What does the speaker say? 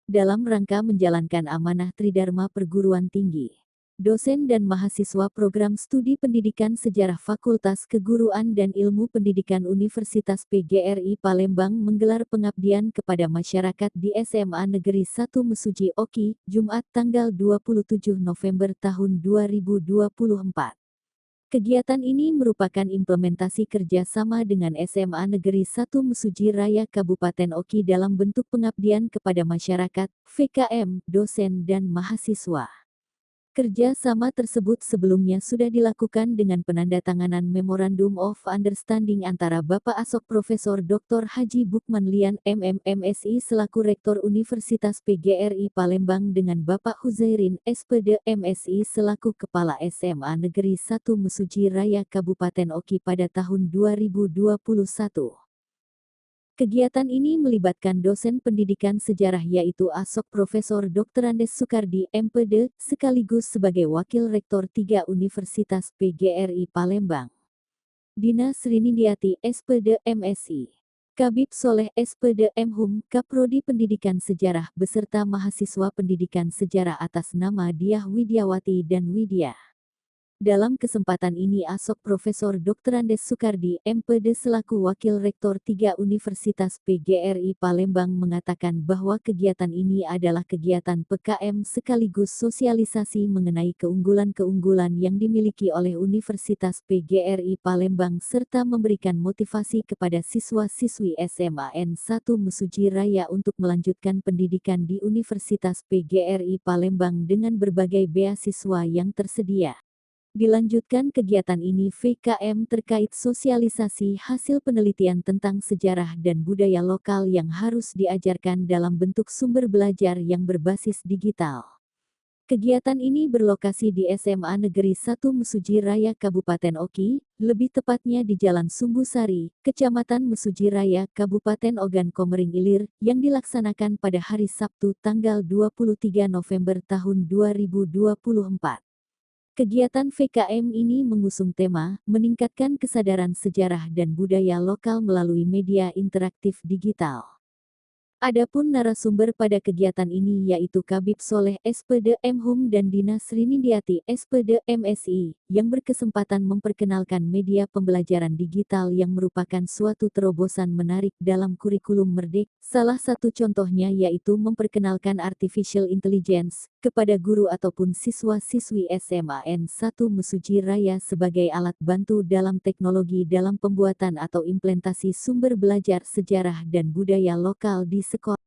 dalam rangka menjalankan amanah Tridharma Perguruan Tinggi. Dosen dan mahasiswa Program Studi Pendidikan Sejarah Fakultas Keguruan dan Ilmu Pendidikan Universitas PGRI Palembang menggelar pengabdian kepada masyarakat di SMA Negeri 1 Mesuji Oki, Jumat tanggal 27 November tahun 2024. Kegiatan ini merupakan implementasi kerjasama dengan SMA Negeri 1 Mesuji Raya Kabupaten Oki dalam bentuk pengabdian kepada masyarakat, VKM, dosen dan mahasiswa. Kerja sama tersebut sebelumnya sudah dilakukan dengan penandatanganan Memorandum of Understanding antara Bapak Asok Profesor Dr. Haji Bukman Lian MMMSI selaku Rektor Universitas PGRI Palembang dengan Bapak Huzairin SPD MSI selaku Kepala SMA Negeri 1 Mesuji Raya Kabupaten Oki pada tahun 2021. Kegiatan ini melibatkan dosen pendidikan sejarah yaitu Asok Profesor Dr. Andes Sukardi, MPD, sekaligus sebagai Wakil Rektor 3 Universitas PGRI Palembang. Dina Srinindiati, SPD, MSI. Kabib Soleh, SPD, MHum, Kaprodi Pendidikan Sejarah beserta mahasiswa pendidikan sejarah atas nama Diah Widiawati dan Widya. Dalam kesempatan ini Asok Profesor Dr. Andes Sukardi, MPD selaku Wakil Rektor 3 Universitas PGRI Palembang mengatakan bahwa kegiatan ini adalah kegiatan PKM sekaligus sosialisasi mengenai keunggulan-keunggulan yang dimiliki oleh Universitas PGRI Palembang serta memberikan motivasi kepada siswa-siswi SMA N1 Mesuji Raya untuk melanjutkan pendidikan di Universitas PGRI Palembang dengan berbagai beasiswa yang tersedia. Dilanjutkan kegiatan ini VKM terkait sosialisasi hasil penelitian tentang sejarah dan budaya lokal yang harus diajarkan dalam bentuk sumber belajar yang berbasis digital. Kegiatan ini berlokasi di SMA Negeri 1 Mesuji Raya Kabupaten Oki, lebih tepatnya di Jalan Sumbusari, Kecamatan Mesuji Raya, Kabupaten Ogan Komering Ilir, yang dilaksanakan pada hari Sabtu tanggal 23 November tahun 2024. Kegiatan VKM ini mengusung tema, meningkatkan kesadaran sejarah dan budaya lokal melalui media interaktif digital. Adapun narasumber pada kegiatan ini yaitu Kabib Soleh SPD MHum dan Dina Srinindiati SPD MSI, yang berkesempatan memperkenalkan media pembelajaran digital yang merupakan suatu terobosan menarik dalam kurikulum Merdeka. Salah satu contohnya yaitu memperkenalkan Artificial Intelligence kepada guru ataupun siswa-siswi SMA N1 Mesuji Raya sebagai alat bantu dalam teknologi dalam pembuatan atau implementasi sumber belajar sejarah dan budaya lokal di sekolah.